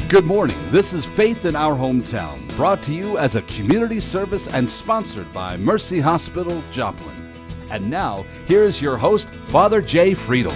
Good morning. This is Faith in Our Hometown, brought to you as a community service and sponsored by Mercy Hospital, Joplin. And now, here is your host, Father Jay Friedel.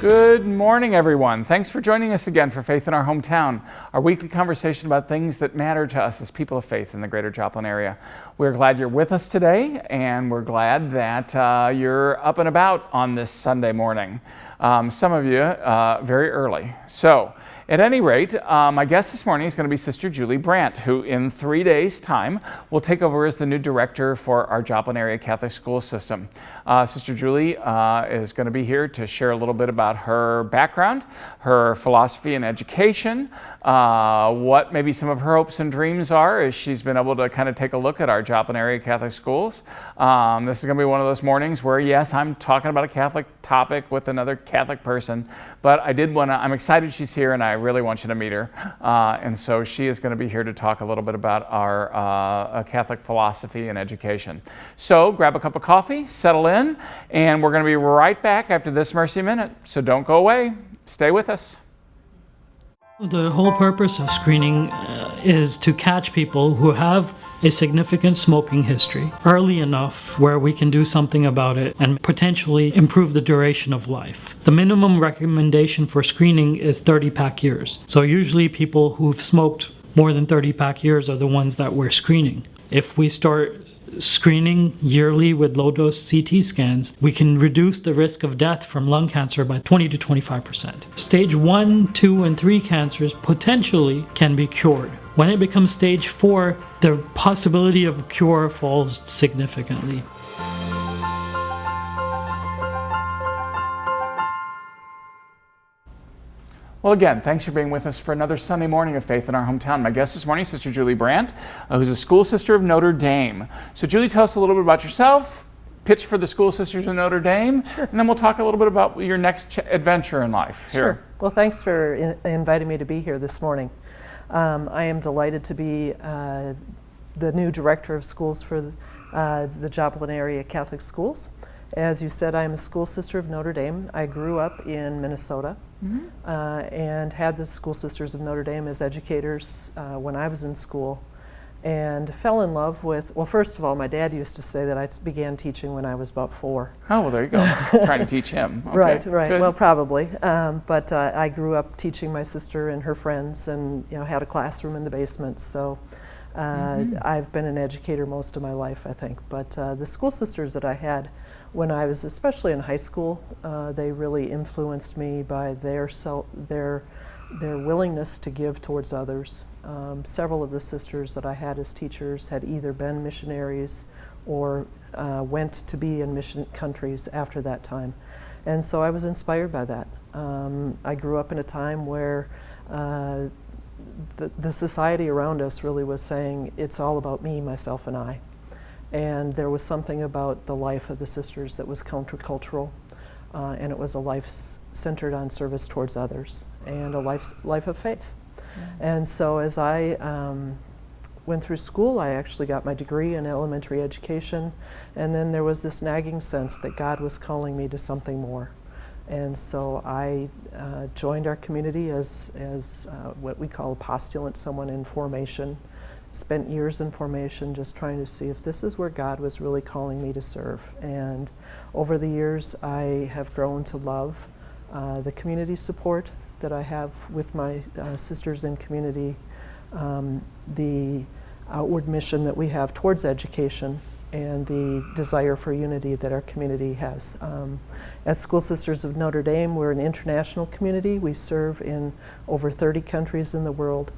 Good morning, everyone. Thanks for joining us again for Faith in Our Hometown, our weekly conversation about things that matter to us as people of faith in the greater Joplin area. We're glad you're with us today, and we're glad that you're up and about on this Sunday morning. Some of you very early. So, at any rate, my guest this morning is going to be Sister Julie Brandt, who in 3 days' time will take over as the new director for our Joplin area Catholic school system. Sister Julie is going to be here to share a little bit about her background, her philosophy and education, what maybe some of her hopes and dreams are as she's been able to kind of take a look at our Joplin area Catholic schools. This is going to be one of those mornings where, yes, I'm talking about a Catholic topic with another Catholic person, but I'm excited she's here and I really want you to meet her. And so she is going to be here to talk a little bit about our Catholic philosophy and education. So grab a cup of coffee, settle in, and we're going to be right back after this Mercy Minute. So don't go away. Stay with us. The whole purpose of screening is to catch people who have a significant smoking history early enough where we can do something about it and potentially improve the duration of life. The minimum recommendation for screening is 30-pack years. So usually people who've smoked more than 30-pack years are the ones that we're screening. If we start screening yearly with low-dose CT scans, we can reduce the risk of death from lung cancer by 20 to 25%. Stage 1, 2, and 3 cancers potentially can be cured. When it becomes stage 4, the possibility of cure falls significantly. Well, again, thanks for being with us for another Sunday morning of Faith in Our Hometown. My guest this morning is Sister Julie Brandt, who's a school sister of Notre Dame. So Julie, tell us a little bit about yourself, pitch for the School Sisters of Notre Dame, and then we'll talk a little bit about your next adventure in life. Here. Sure. Well, thanks for inviting me to be here this morning. I am delighted to be the new director of schools for the Joplin area Catholic schools. As you said, I'm a school sister of Notre Dame. I grew up in Minnesota and had the School Sisters of Notre Dame as educators when I was in school, and fell in love with, well, first of all, my dad used to say that I began teaching when I was about 4. Oh, well, there you go. Trying to teach him. Okay, right. good. Well, probably. But I grew up teaching my sister and her friends, and had a classroom in the basement. So I've been an educator most of my life, I think. But the school sisters that I had when I was, especially in high school, they really influenced me by their willingness to give towards others. Several of the sisters that I had as teachers had either been missionaries or went to be in mission countries after that time. And so I was inspired by that. I grew up in a time where the society around us really was saying, it's all about me, myself, and I. And there was something about the life of the sisters that was countercultural, and it was a life centered on service towards others and a life of faith. And so as I went through school, I actually got my degree in elementary education, and then there was this nagging sense that God was calling me to something more. And so I joined our community as what we call a postulant, someone in formation. Spent years in formation just trying to see if this is where God was really calling me to serve. And over the years, I have grown to love the community support that I have with my sisters in community, the outward mission that we have towards education, and the desire for unity that our community has. As School Sisters of Notre Dame, we're an international community. We serve in over 30 countries in the world.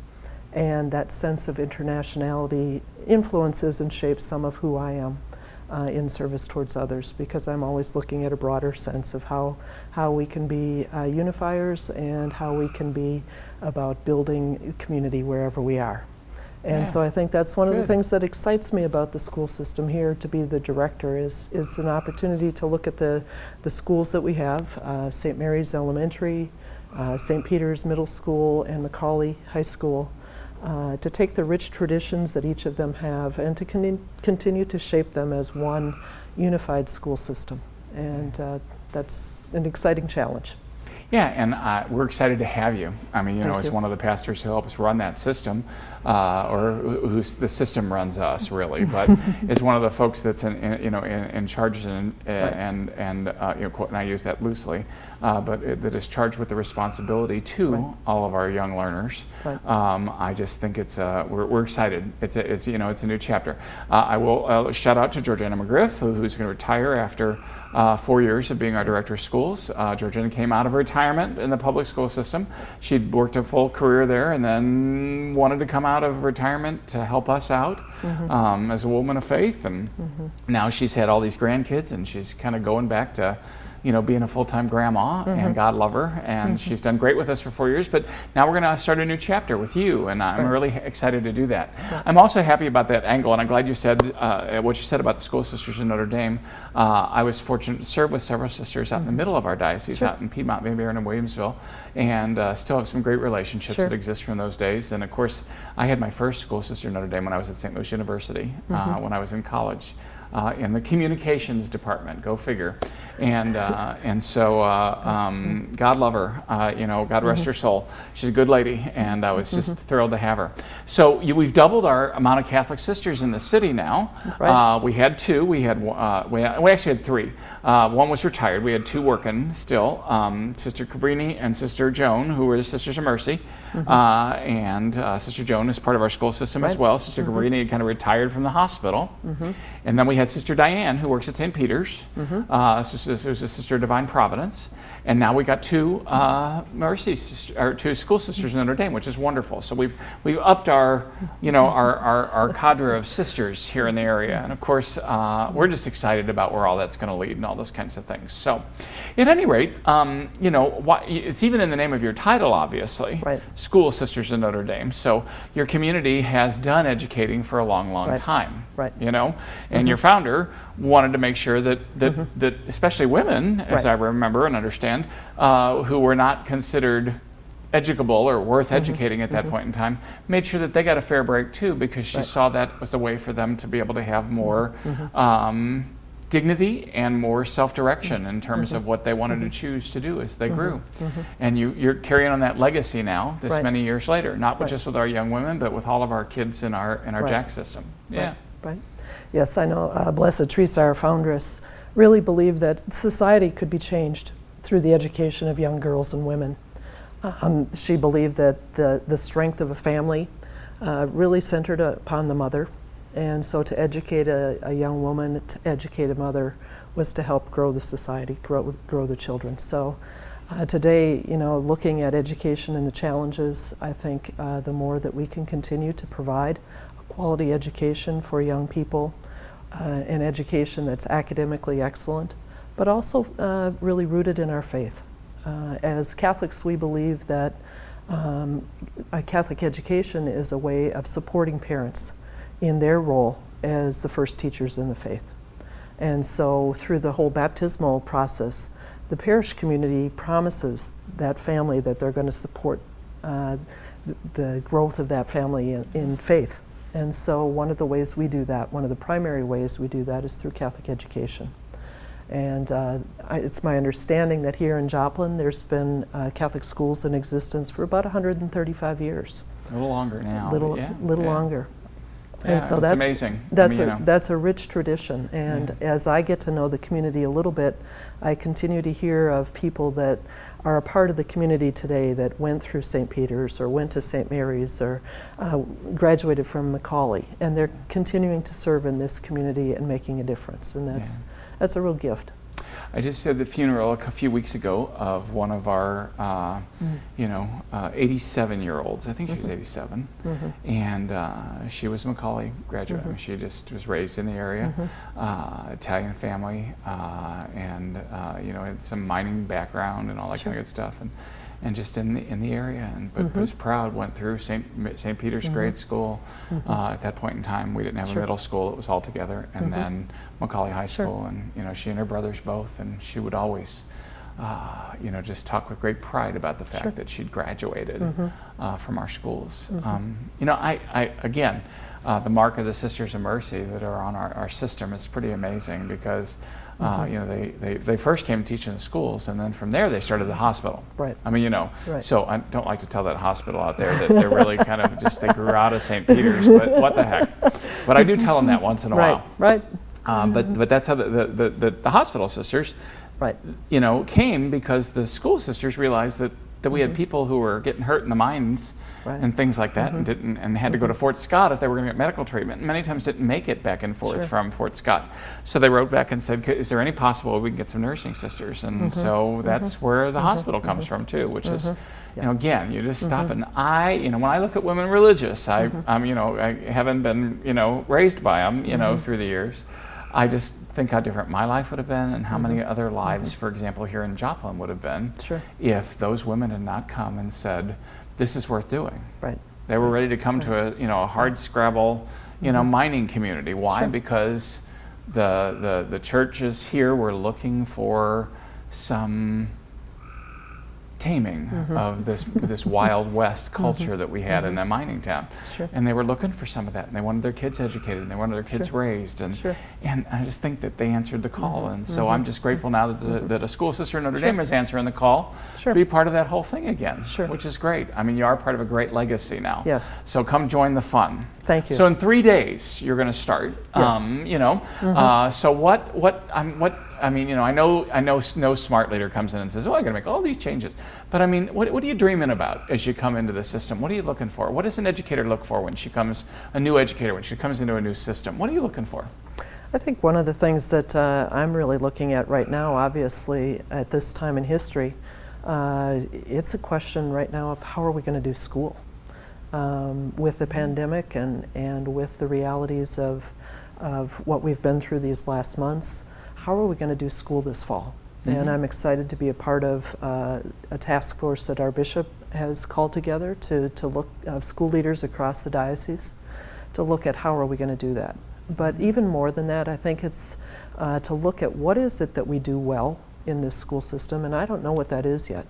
And that sense of internationality influences and shapes some of who I am in service towards others, because I'm always looking at a broader sense of how we can be unifiers and how we can be about building community wherever we are. And so I think that's one of the things that excites me about the school system here, to be the director, is an opportunity to look at the schools that we have, St. Mary's Elementary, St. Peter's Middle School, and Macaulay High School, to take the rich traditions that each of them have and to continue to shape them as one unified school system. And that's an exciting challenge. Yeah, and we're excited to have you. I mean, Thank as you. one of the pastors who helps run that system, or who's the system runs us really, but is one of the folks that's in charge and quote, and I use that loosely, but that is charged with the responsibility to all of our young learners. Right. I just think we're excited. It's a new chapter. I will shout out to Georgiana McGriff, who's going to retire after 4 years of being our director of schools. Georgiana came out of retirement in the public school system. She'd worked a full career there and then wanted to come out of retirement to help us out as a woman of faith. And now she's had all these grandkids and she's kind of going back to being a full-time grandma, and God love her, and she's done great with us for 4 years, but now we're going to start a new chapter with you, and I'm really excited to do that. I'm also happy about that angle, and I'm glad you said what you said about the school sisters in Notre Dame. I was fortunate to serve with several sisters out in the middle of our diocese, out in Piedmont, Van Buren, and Williamsville, and still have some great relationships that exist from those days. And of course, I had my first school sister in Notre Dame when I was at St. Louis University, when I was in college. In the communications department, go figure, and so God love her, God rest her soul. She's a good lady, and I was just thrilled to have her. So we've doubled our amount of Catholic sisters in the city now. Right. We had two. We actually had three. One was retired. We had two working still. Sister Cabrini and Sister Joan, who were the Sisters of Mercy, and Sister Joan is part of our school system as well. Sister Cabrini kind of retired from the hospital, and then we had Sister Diane, who works at St. Peter's, who's a Sister of Divine Providence, and now we got two two school sisters in Notre Dame, which is wonderful. So we've upped our our cadre of sisters here in the area, and of course we're just excited about where all that's going to lead and all those kinds of things. So, at any rate, it's even in the name of your title, obviously, School Sisters in Notre Dame. So your community has done educating for a long time, and your founder wanted to make sure that especially women, as I remember and understand, who were not considered educable or worth educating at that point in time, made sure that they got a fair break too, because she saw that was a way for them to be able to have more dignity and more self-direction in terms of what they wanted to choose to do as they grew. And you're carrying on that legacy now, this many years later, not just with our young women, but with all of our kids in our JAC system. Yeah. Right. Yes, I know Blessed Teresa, our foundress, really believed that society could be changed through the education of young girls and women. She believed that the strength of a family really centered upon the mother, and so to educate a young woman, to educate a mother, was to help grow the society, grow the children. So today, looking at education and the challenges, I think the more that we can continue to provide a quality education for young people, an education that's academically excellent, but also really rooted in our faith. As Catholics, we believe that a Catholic education is a way of supporting parents in their role as the first teachers in the faith. And so through the whole baptismal process, the parish community promises that family that they're going to support the growth of that family in faith. And so one of the ways we do that, one of the primary ways we do that, is through Catholic education. And it's my understanding that here in Joplin there's been Catholic schools in existence for about 135 years. A little longer now. Little longer. Yeah, and so that's that's amazing. That's a rich tradition. And as I get to know the community a little bit, I continue to hear of people that are a part of the community today that went through St. Peter's or went to St. Mary's or graduated from Macaulay, and they're continuing to serve in this community and making a difference, and that's a real gift. I just had the funeral a few weeks ago of one of our, 87-year-olds. I think she was 87, and she was a Macaulay graduate. I mean, she just was raised in the area, Italian family, and had some mining background and all that kind of good stuff, and just in the area, but was proud. Went through St. Peter's grade school. At that point in time, we didn't have a middle school; it was all together, and then Macaulay High School, and she and her brothers both, and she would always just talk with great pride about the fact that she'd graduated from our schools. Again, the mark of the Sisters of Mercy that are on our system is pretty amazing because they first came to teach in the schools, and then from there they started the hospital. Right. I mean, Right. so I don't like to tell that hospital out there that they're really kind of just, they grew out of St. Peter's, but what the heck. But I do tell them that once in a while. Right. But that's how the hospital sisters, Right. came because the school sisters realized that we had people who were getting hurt in the mines and things like that, and had to go to Fort Scott if they were going to get medical treatment. And many times didn't make it back and forth from Fort Scott. So they wrote back and said, is there any possible we can get some nursing sisters? And so that's where the hospital comes from too, which is, again, you just stop. And when I look at women religious, I haven't been, raised by them, through the years. I just think how different my life would have been, and how many other lives, for example, here in Joplin would have been if those women had not come and said, this is worth doing. Right. They were ready to come to a hard scrabble, mining community. Why? Because the churches here were looking for some taming of this Wild West culture that we had in that mining town. And they were looking for some of that, and they wanted their kids educated, and they wanted their kids raised, and I just think that they answered the call. And so I'm just grateful now that a school sister in Notre Dame is answering the call to be part of that whole thing again, which is great. I mean, you are part of a great legacy now. Yes. So come join the fun. Thank you. So in 3 days you're going to start. Yes. So what I mean, I know no smart leader comes in and says, "Oh, I'm going to make all these changes." But I mean, what are you dreaming about as you come into the system? What are you looking for? What does an educator look for when she comes, a new educator, when she comes into a new system? What are you looking for? I think one of the things that I'm really looking at right now, obviously, at this time in history, it's a question right now of how are we going to do school with the pandemic and with the realities of what we've been through these last months. How are we going to do school this fall? And I'm excited to be a part of a task force that our bishop has called together to look at school leaders across the diocese to look at how are we going to do that. But even more than that, I think it's to look at what is it that we do well in this school system, and I don't know what that is yet.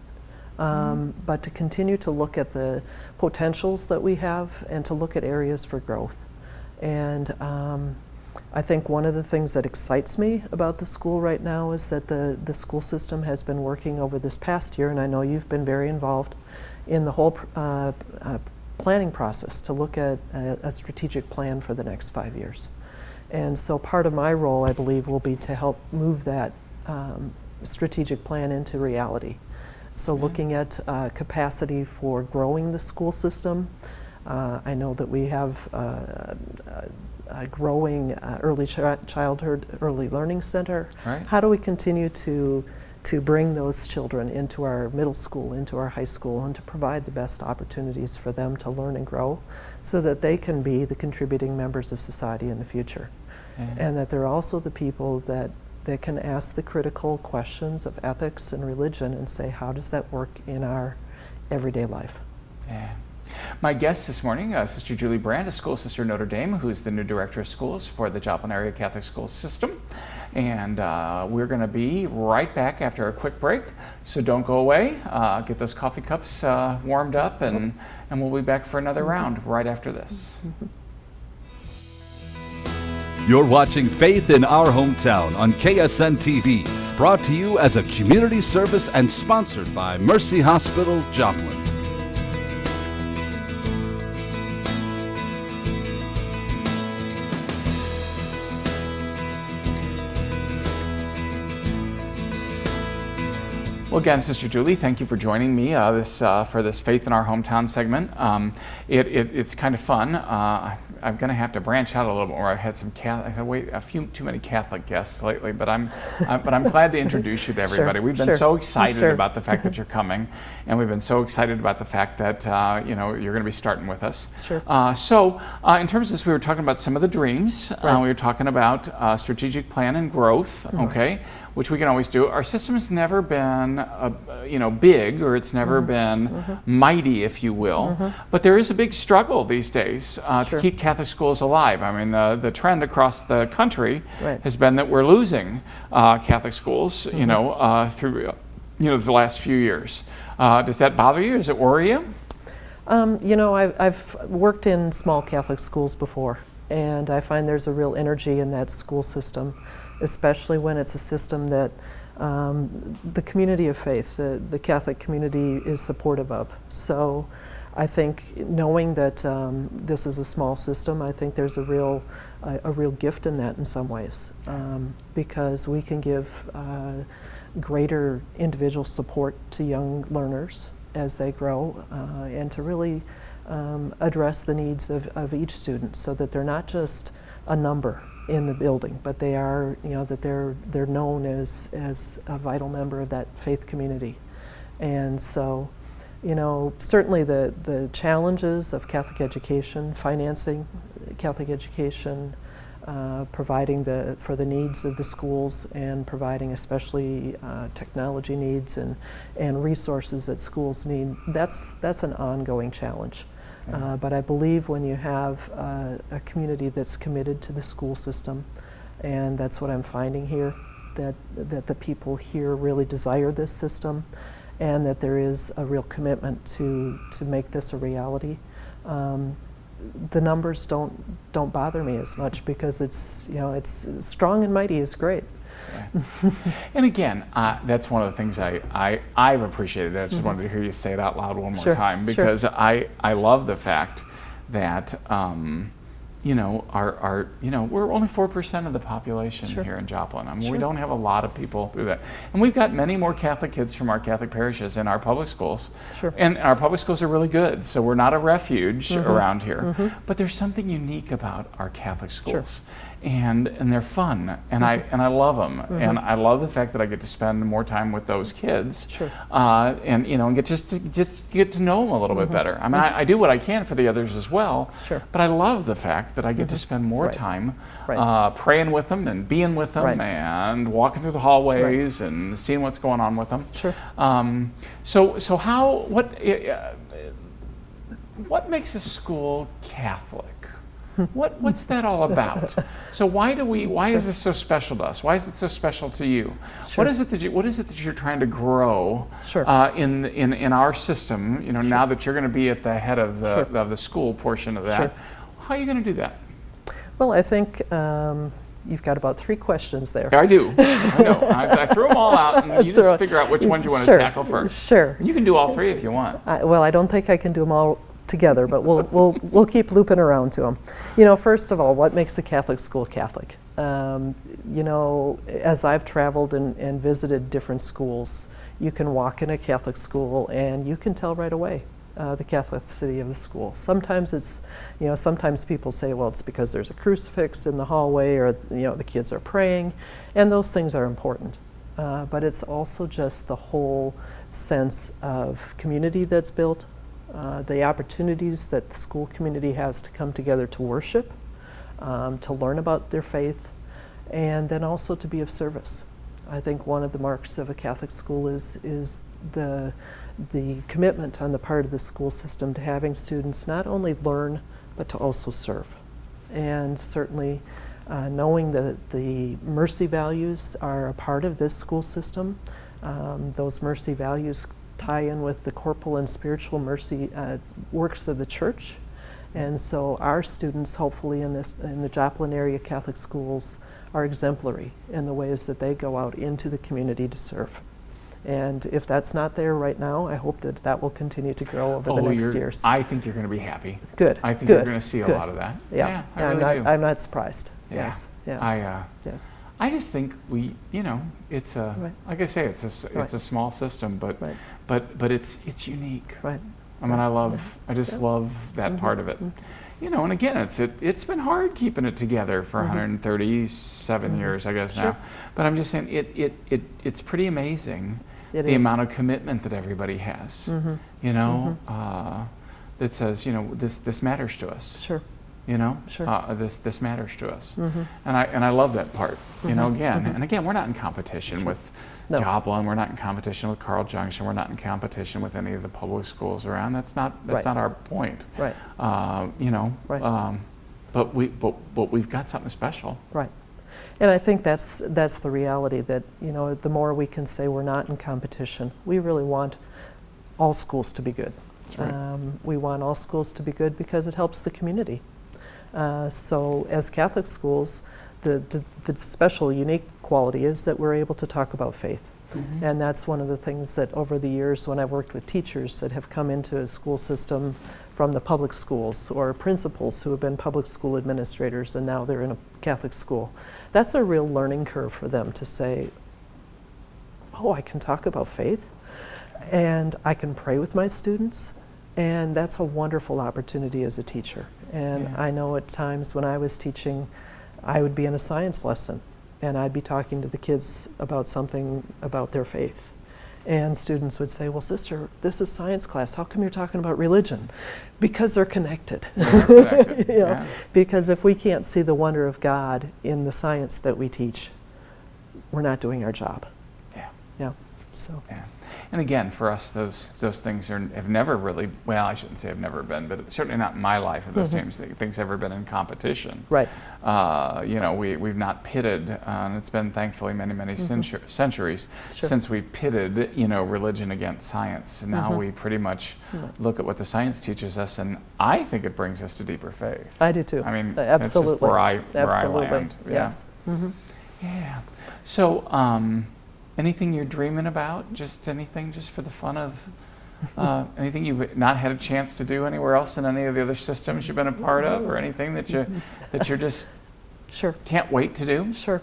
But to continue to look at the potentials that we have and to look at areas for growth. And I think one of the things that excites me about the school right now is that the school system has been working over this past year, and I know you've been very involved in the whole planning process to look at a strategic plan for the next 5 years. And so part of my role, I believe, will be to help move that strategic plan into reality. So looking at capacity for growing the school system. I know that we have a growing early childhood, early learning center. Right. How do we continue to bring those children into our middle school, into our high school, and to provide the best opportunities for them to learn and grow so that they can be the contributing members of society in the future. And that they're also the people that can ask the critical questions of ethics and religion and say, how does that work in our everyday life? Yeah. My guest this morning, Sister Julie Brandt, a school sister at Notre Dame, who's the new director of schools for the Joplin area Catholic school system. And we're going to be right back after a quick break, so don't go away. Get those coffee cups warmed up, and we'll be back for another round right after this. You're watching Faith in Our Hometown on KSN TV, brought to you as a community service and sponsored by Mercy Hospital, Joplin. Well, again, Sister Julie, thank you for joining me for this Faith in Our Hometown segment. It's kind of fun. I'm going to have to branch out a little bit more. I've had a few too many Catholic guests lately, but I'm glad to introduce you to everybody. We've been so excited about the fact that you're coming, and we've been so excited about the fact that you're going to be starting with us. So, in terms of this, we were talking about some of the dreams. We were talking about strategic plan and growth. Okay. Which we can always do. Our system has never been, big, or it's never been mighty, if you will. But there is a big struggle these days to keep Catholic schools alive. I mean, the trend across the country has been that we're losing Catholic schools, through the last few years. Does that bother you? Does it worry you? I've worked in small Catholic schools before, and I find there's a real energy in that school system, especially when it's a system that the community of faith, the Catholic community, is supportive of. So I think knowing that this is a small system, I think there's a real gift in that in some ways, because we can give greater individual support to young learners as they grow, and to really address the needs of each student, so that they're not just a number in the building, but they are, that they're known as a vital member of that faith community. And so, certainly the challenges of Catholic education, financing Catholic education, providing for the needs of the schools, and providing especially technology needs and resources that schools need, that's an ongoing challenge. But I believe when you have a community that's committed to the school system, and that's what I'm finding here, that the people here really desire this system, and that there is a real commitment to make this a reality. The numbers don't bother me as much, because it's strong and mighty is great. Yeah. And again, that's one of the things I've appreciated. I just wanted to hear you say it out loud one more time, because I love the fact that we're only 4% of the population here in Joplin. I mean, we don't have a lot of people through that. And we've got many more Catholic kids from our Catholic parishes in our public schools. And our public schools are really good, so we're not a refuge around here. But there's something unique about our Catholic schools. And they're fun, and I love them, and I love the fact that I get to spend more time with those kids, and get just get to know them a little bit better. I mean, I do what I can for the others as well, but I love the fact that I get to spend more time praying with them and being with them and walking through the hallways and seeing what's going on with them. So what makes a school Catholic? What's that all about? So why is this so special to us? Why is it so special to you? What is it that you're trying to grow in our system? Now that you're going to be at the head of the school portion of that, how are you going to do that? Well, I think you've got about 3 questions there. I do. I know. I threw them all out, and you just figure out which ones you want to tackle first. And you can do all 3 if you want. Well, I don't think I can do them all together, but we'll keep looping around to them. First of all, what makes a Catholic school Catholic? As I've traveled and visited different schools, you can walk in a Catholic school and you can tell right away the Catholicity of the school. Sometimes sometimes people say, well, it's because there's a crucifix in the hallway, or the kids are praying, and those things are important. But it's also just the whole sense of community that's built. The opportunities that the school community has to come together to worship, to learn about their faith, and then also to be of service. I think one of the marks of a Catholic school is the commitment on the part of the school system to having students not only learn, but to also serve. And certainly knowing that the mercy values are a part of this school system, those mercy values tie in with the corporal and spiritual mercy works of the church. And so our students, hopefully in the Joplin area Catholic schools, are exemplary in the ways that they go out into the community to serve. And if that's not there right now, I hope that will continue to grow over the next years. I think you're going to be happy. Good. I think you're going to see a lot of that. Yeah, I really do. I'm not surprised. Yeah. Yes. Yeah. I just think it's a like I say, it's a small system, but it's unique. Right. I mean, I just love that part of it. And again, it's been hard keeping it together for 137 years, I guess now. But I'm just saying it's pretty amazing the amount of commitment that everybody has. That says this matters to us. This matters to us, and I love that part. Again, we're not in competition with Joplin. We're not in competition with Carl Junction. We're not in competition with any of the public schools around. That's not our point. Right. But we've got something special. Right. And I think that's the reality, that, you know, the more we can say we're not in competition. We really want all schools to be good. That's right. We want all schools to be good because it helps the community. So as Catholic schools, the special, unique quality is that we're able to talk about faith. Mm-hmm. And that's one of the things that over the years when I've worked with teachers that have come into a school system from the public schools, or principals who have been public school administrators and now they're in a Catholic school, that's a real learning curve for them to say, oh, I can talk about faith and I can pray with my students, and that's a wonderful opportunity as a teacher. And Yeah. I know at times when I was teaching, I would be in a science lesson and I'd be talking to the kids about something about their faith. And students would say, well, sister, this is science class. How come you're talking about religion? Because they're connected. They're connected. You know, Yeah. because if we can't see the wonder of God in the science that we teach, we're not doing our job. Yeah. Yeah. So. Yeah. And again, for us, those things have never really, well, I shouldn't say have never been, but it's certainly not in my life have those things ever been in competition. Right. You know, we've not pitted, and it's been thankfully many centuries Sure. since we've pitted, you know, religion against science. And now we pretty much look at what the science teaches us, and I think it brings us to deeper faith. I do too. I mean, absolutely. It's just where I Absolutely. land. Yeah. Yes. Yeah. So, anything you're dreaming about? Just anything, just for the fun of anything you've not had a chance to do anywhere else in any of the other systems you've been a part of, or anything that you're just Sure. can't wait to do? Sure.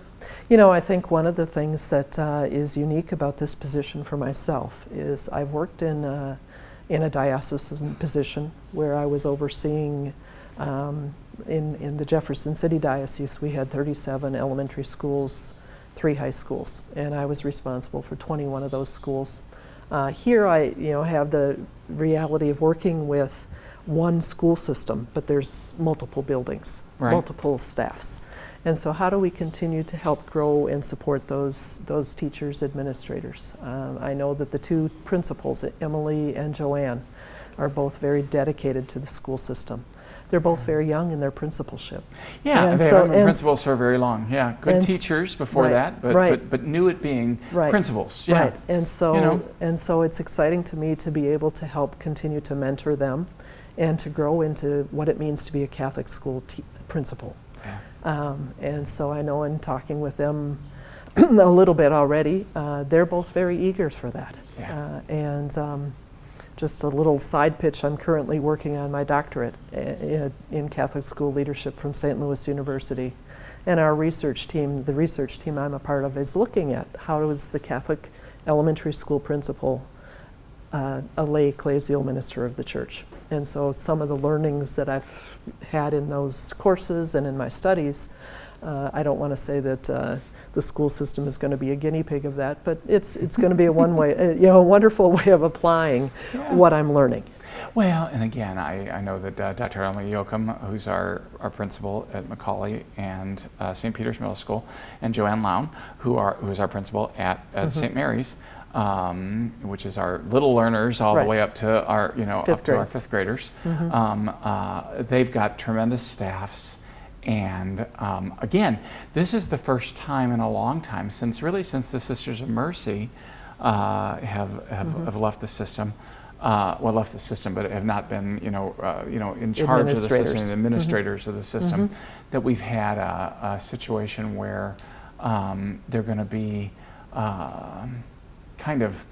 You know, I think one of the things that is unique about this position for myself is I've worked in a diocesan position where I was overseeing, in the Jefferson City Diocese, we had 37 elementary schools, 3 high schools, and I was responsible for 21 of those schools. Here I, you know, have the reality of working with one school system, but there's multiple buildings, Right. multiple staffs. And so how do we continue to help grow and support those teachers, administrators? I know that the 2 principals, Emily and Joanne, are both very dedicated to the school system. They're both very young in their principalship. Yeah, And they so- have been and principals for very long. Yeah, good and s- teachers before right, that, but, right. but knew it being Right. principals. Yeah. Right, and so You know. and so it's exciting to me to be able to help continue to mentor them, and to grow into what it means to be a Catholic school principal. Yeah. And so I know in talking with them a little bit already, they're both very eager for that. Yeah. Just a little side pitch, I'm currently working on my doctorate in Catholic school leadership from St. Louis University. And our research team, the research team I'm a part of, is looking at how is the Catholic elementary school principal a lay ecclesial minister of the church. And so some of the learnings that I've had in those courses and in my studies, I don't want to say that the school system is going to be a guinea pig of that, but it's going to be a a wonderful way of applying what I'm learning. Well, and again, I know that Dr. Emily Yoakum, who's our principal at Macaulay and St. Peter's Middle School, and Joanne Lown, who's our principal at St. Mary's, which is our little learners all Right. the way up to our our 5th graders. They've got tremendous staffs. And again, this is the first time in a long time since the Sisters of Mercy have left the system. Left the system, but have not been, in charge of the system, administrators of the system. That we've had a situation where they're going to be kind of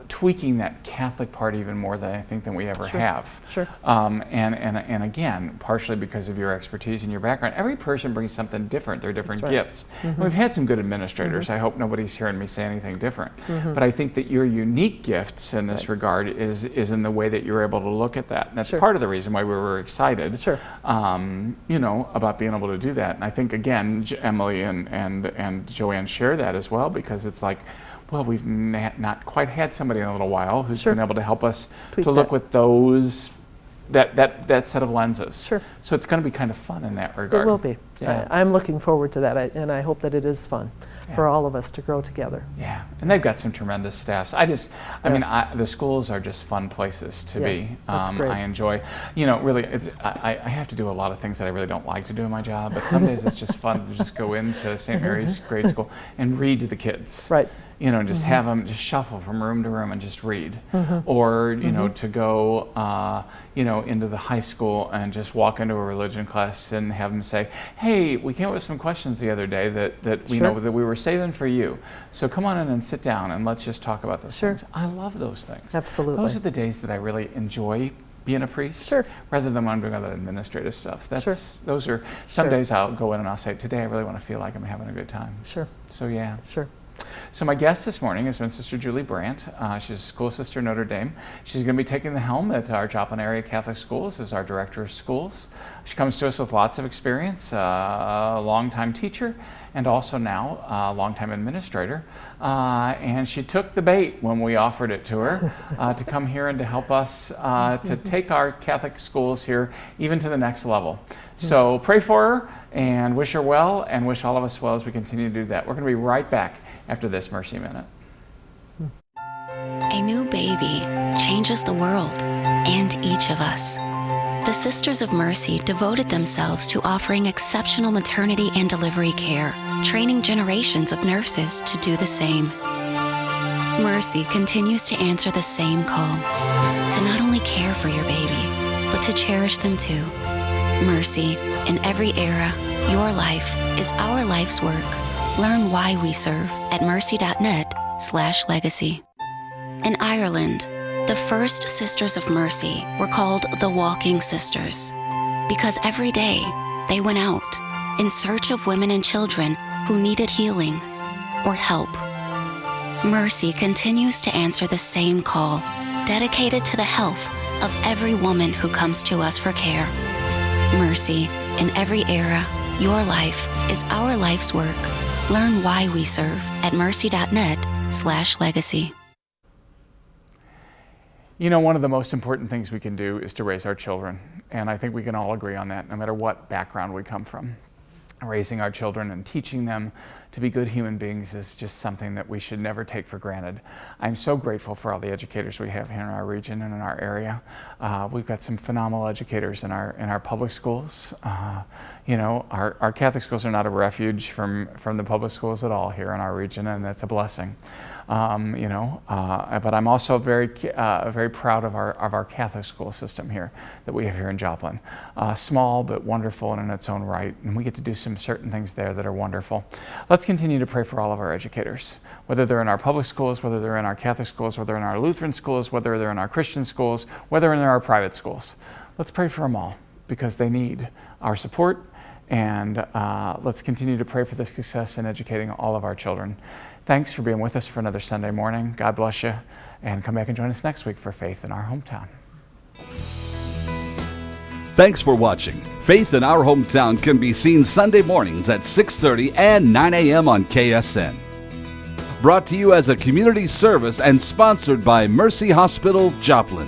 tweaking that Catholic part even more than we ever have. Sure. And again, partially because of your expertise and your background, every person brings something different. They're different That's right. gifts. We've had some good administrators. I hope nobody's hearing me say anything different. But I think that your unique gifts in this regard is in the way that you're able to look at that. And that's Sure. part of the reason why we were excited. Sure. About being able to do that. And I think again, Emily and Joanne share that as well, because it's like, well, we've not quite had somebody in a little while who's Sure. been able to help us Tweak to look that. with those that set of lenses. Sure. So it's going to be kind of fun in that regard. It will be. Yeah. I'm looking forward to that, and I hope that it is fun. for all of us to grow together. Yeah, and they've got some tremendous staffs. I mean, the schools are just fun places to Yes, be. that's great. I enjoy, really, I have to do a lot of things that I really don't like to do in my job, but some days it's just fun to just go into St. Mary's grade school and read to the kids. Right. Just have them just shuffle from room to room and just read. Or, to go, into the high school and just walk into a religion class and have them say, hey, we came up with some questions the other day that we know that we were saving for you. So come on in and sit down and let's just talk about those things. I love those things. Absolutely. Those are the days that I really enjoy being a priest, rather than when I'm doing other administrative stuff. Those are some days I'll go in and I'll say, today I really want to feel like I'm having a good time. So yeah. So my guest this morning has been Sister Julie Brandt. She's a school sister at Notre Dame. She's going to be taking the helm at our Joplin area Catholic schools as our director of schools. She comes to us with lots of experience, a longtime teacher, and also now a longtime administrator. And she took the bait when we offered it to her to come here and to help us to take our Catholic schools here even to the next level. So pray for her and wish her well, and wish all of us well as we continue to do that. We're going to be right back after this Mercy Minute. A new baby changes the world and each of us. The Sisters of Mercy devoted themselves to offering exceptional maternity and delivery care, training generations of nurses to do the same. Mercy continues to answer the same call, to not only care for your baby, but to cherish them too. Mercy, in every era, your life is our life's work. Learn why we serve at mercy.net/legacy. In Ireland, the first Sisters of Mercy were called the Walking Sisters because every day they went out in search of women and children who needed healing or help. Mercy continues to answer the same call, dedicated to the health of every woman who comes to us for care. Mercy, in every era, your life is our life's work. Learn why we serve at mercy.net/legacy. One of the most important things we can do is to raise our children. And I think we can all agree on that, no matter what background we come from. Raising our children and teaching them to be good human beings is just something that we should never take for granted. I'm so grateful for all the educators we have here in our region and in our area. We've got some phenomenal educators in our public schools. Our Catholic schools are not a refuge from the public schools at all here in our region, and that's a blessing. But I'm also very proud of our Catholic school system here that we have here in Joplin. Small but wonderful and in its own right, and we get to do some certain things there that are wonderful. Let's continue to pray for all of our educators, whether they're in our public schools, whether they're in our Catholic schools, whether they're in our Lutheran schools, whether they're in our Christian schools, whether they're in our private schools. Let's pray for them all because they need our support, and let's continue to pray for the success in educating all of our children. Thanks for being with us for another Sunday morning. God bless you, and come back and join us next week for Faith in Our Hometown. Thanks for watching. Faith in Our Hometown can be seen Sunday mornings at 6:30 and 9 a.m. on KSN. Brought to you as a community service and sponsored by Mercy Hospital, Joplin.